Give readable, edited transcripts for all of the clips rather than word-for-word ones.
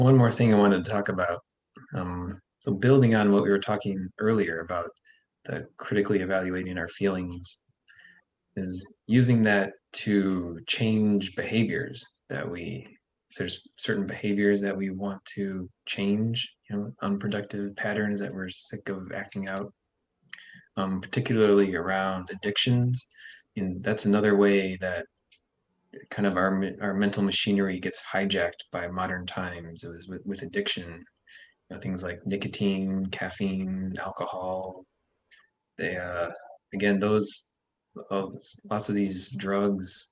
One more thing I wanted to talk about. So building on what we were talking earlier about the critically evaluating our feelings is using that to change behaviors if there's certain behaviors that we want to change, unproductive patterns that we're sick of acting out, particularly around addictions. And that's another way that kind of our mental machinery gets hijacked by modern times is with addiction. Things like nicotine, caffeine, alcohol. They again those lots of these drugs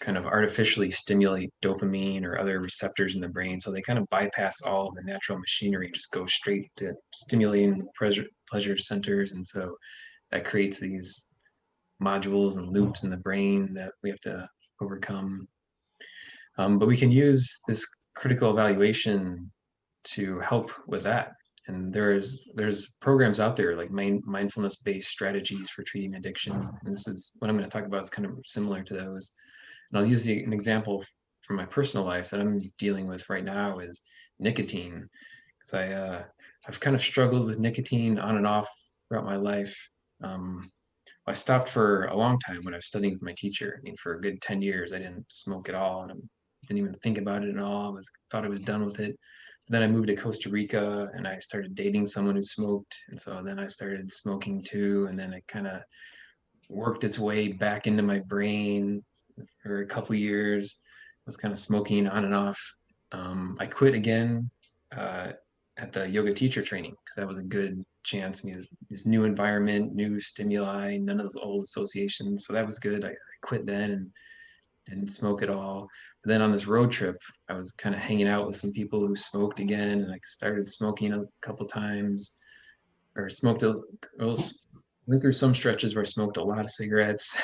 kind of artificially stimulate dopamine or other receptors in the brain, so they kind of bypass all of the natural machinery, just go straight to stimulating pleasure centers, and so that creates these modules and loops in the brain that we have to overcome. But we can use this critical evaluation to help with that. And there's programs out there like mindfulness based strategies for treating addiction. And this is what I'm going to talk about is kind of similar to those. And I'll use an example from my personal life that I'm dealing with right now is nicotine, because I've kind of struggled with nicotine on and off throughout my life. Um, I stopped for a long time when I was studying with my teacher. I mean, for a good 10 years, I didn't smoke at all, and I didn't even think about it at all. Thought I was done with it. But then I moved to Costa Rica, and I started dating someone who smoked, and so then I started smoking too, and then it kind of worked its way back into my brain for a couple years. I was kind of smoking on and off. I quit again uh, at the yoga teacher training because that was a good chance. I mean, this new environment, new stimuli, none of those old associations. So that was good. I quit then and didn't smoke at all. But then on this road trip, I was kind of hanging out with some people who smoked again, and I started smoking a couple times, or smoked went through some stretches where I smoked a lot of cigarettes.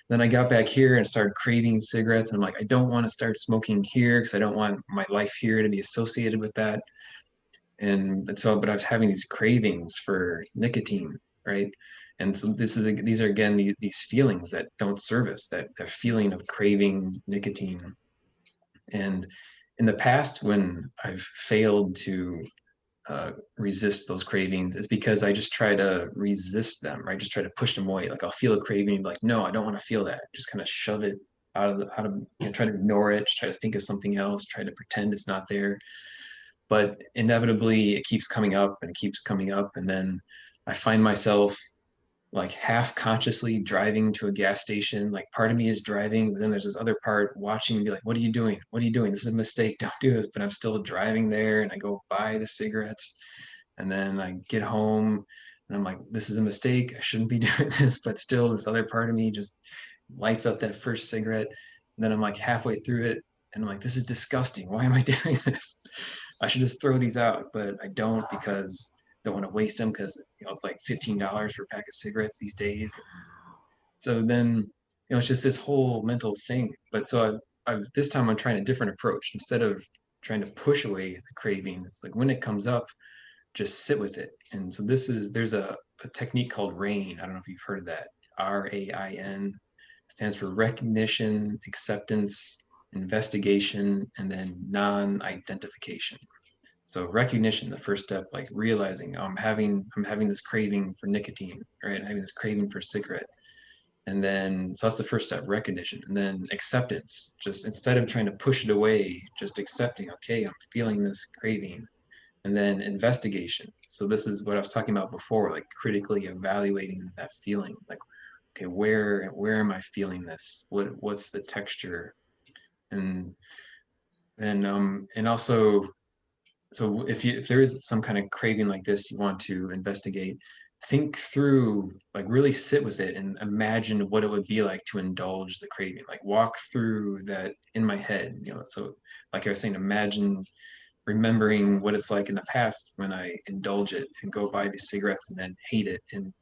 Then I got back here and started craving cigarettes. And I'm like, I don't want to start smoking here because I don't want my life here to be associated with that. And so, but I was having these cravings for nicotine, right? And so these are again these feelings that don't serve us, that feeling of craving nicotine. And in the past, when I've failed to resist those cravings, is because I just try to resist them, right? Just try to push them away. Like I'll feel a craving, like, no, I don't want to feel that. Just kind of shove it out of, try to ignore it, just try to think of something else, try to pretend it's not there. But inevitably it keeps coming up and it keeps coming up. And then I find myself like half consciously driving to a gas station. Like part of me is driving, but then there's this other part watching and be like, what are you doing? What are you doing? This is a mistake. Don't do this. But I'm still driving there and I go buy the cigarettes. And then I get home and I'm like, this is a mistake. I shouldn't be doing this. But still, this other part of me just lights up that first cigarette. And then I'm like halfway through it and I'm like, this is disgusting. Why am I doing this? I should just throw these out, but I don't because I don't want to waste them because it's like $15 for a pack of cigarettes these days. So then it's just this whole mental thing. But so this time I'm trying a different approach. Instead of trying to push away the craving, it's like when it comes up, just sit with it. And so there's a technique called RAIN. I don't know if you've heard of that. RAIN stands for recognition, acceptance, investigation, and then non-identification. So recognition, the first step, like realizing, oh, I'm having this craving for nicotine, right? I'm having this craving for cigarette. And then so that's the first step, recognition. And then acceptance. Just instead of trying to push it away, just accepting, okay, I'm feeling this craving. And then investigation. So this is what I was talking about before, like critically evaluating that feeling. Like, okay, where am I feeling this? What's the texture? And and also, so if there is some kind of craving like this you want to investigate, think through, like really sit with it and imagine what it would be like to indulge the craving, like walk through that in my head, so like I was saying, imagine remembering what it's like in the past when I indulge it and go buy these cigarettes and then hate it and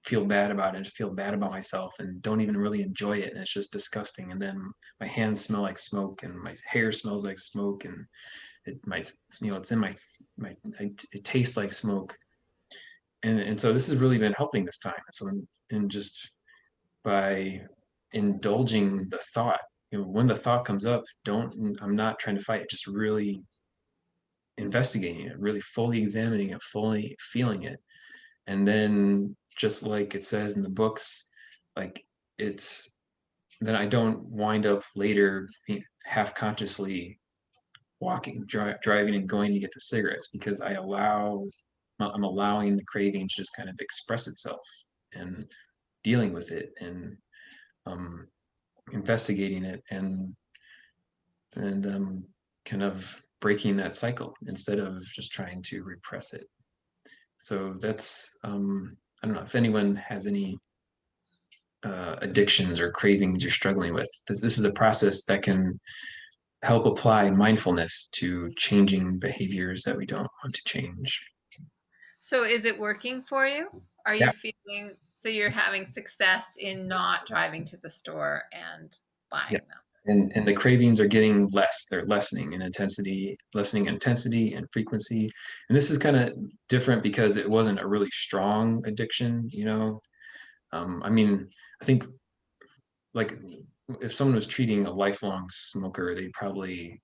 feel bad about it and feel bad about myself and don't even really enjoy it, and it's just disgusting, and then my hands smell like smoke and my hair smells like smoke, and it's in it tastes like smoke. And so this has really been helping this time. So and just by indulging the thought, when the thought comes up, don't I'm not trying to fight it, just really investigating it, really fully examining it, fully feeling it. And then just like it says in the books, like it's then I don't wind up later half consciously driving and going to get the cigarettes, because I'm allowing the craving to just kind of express itself and dealing with it and um, investigating it and kind of breaking that cycle instead of just trying to repress it. So that's I don't know if anyone has any addictions or cravings you're struggling with. This is a process that can help apply mindfulness to changing behaviors that we don't want to change. So is it working for you? Are you Yeah. feeling so you're having success in not driving to the store and Yeah. buying them? And the cravings are getting less. They're lessening intensity and frequency. And this is kind of different because it wasn't a really strong addiction, you know. I mean, I think like if someone was treating a lifelong smoker, they probably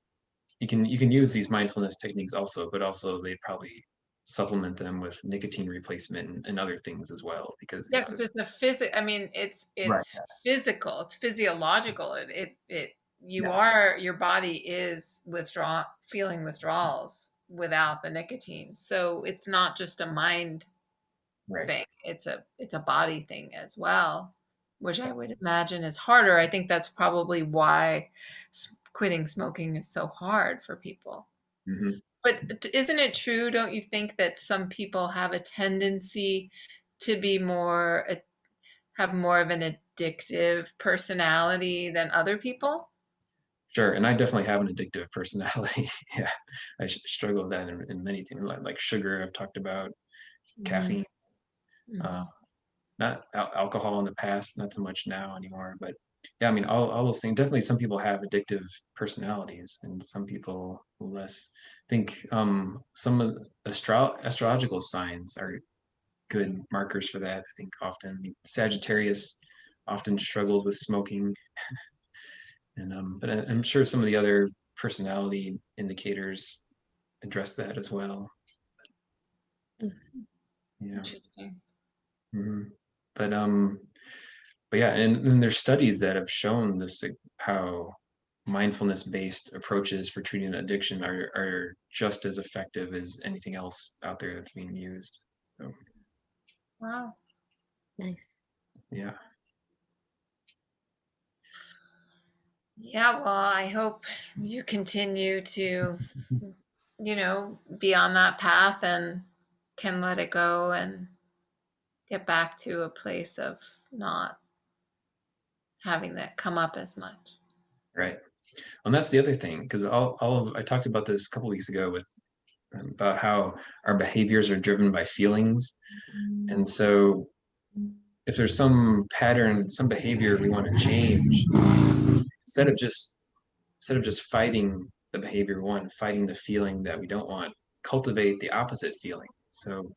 you can use these mindfulness techniques also, but also they'd probably supplement them with nicotine replacement and other things as well, because Yeah, because it's a I mean, right. it's physical, it's physiological. It you Yeah. are your body is feeling withdrawals without the nicotine. So it's not just a mind Right. thing. It's a body thing as well, which I would imagine is harder. I think that's probably why quitting smoking is so hard for people. Hmm. But isn't it true, don't you think, that some people have a tendency to be have more of an addictive personality than other people? Sure. And I definitely have an addictive personality. Yeah. I struggle with that in many things, like sugar. I've talked about Mhm, caffeine, uh, mhm. not alcohol in the past, not so much now anymore. But yeah, I mean, all those things. Definitely, some people have addictive personalities, and some people less. I think some of astrological signs are good markers for that. I think often Sagittarius often struggles with smoking, and but I'm sure some of the other personality indicators address that as well. Yeah. Interesting. Hmm. But but yeah, and there's studies that have shown this, like, how mindfulness-based approaches for treating addiction are just as effective as anything else out there that's being used. So Wow. Nice. yeah. Yeah, well, I hope you continue to, be on that path and can let it go and get back to a place of not having that come up as much. Right. And that's the other thing, because I talked about this a couple weeks ago with about how our behaviors are driven by feelings. And so if there's some pattern, some behavior we want to change, instead of just fighting the behavior we want, fighting the feeling that we don't want, cultivate the opposite feeling. So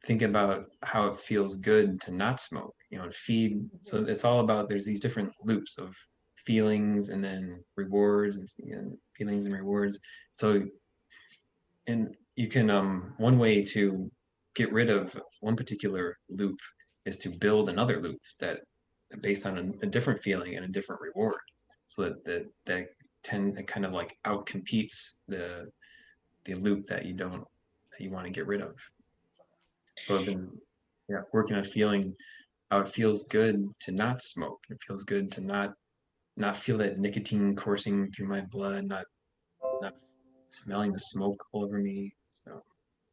think about how it feels good to not smoke, and feed. So it's all about, there's these different loops of feelings and then rewards and feelings and rewards. So, and you can one way to get rid of one particular loop is to build another loop that based on a different feeling and a different reward, so that kind of like out competes the loop that you want to get rid of. So I've been, yeah, working on feeling how it feels good to not smoke. It feels good to not feel that nicotine coursing through my blood, not smelling the smoke all over me. So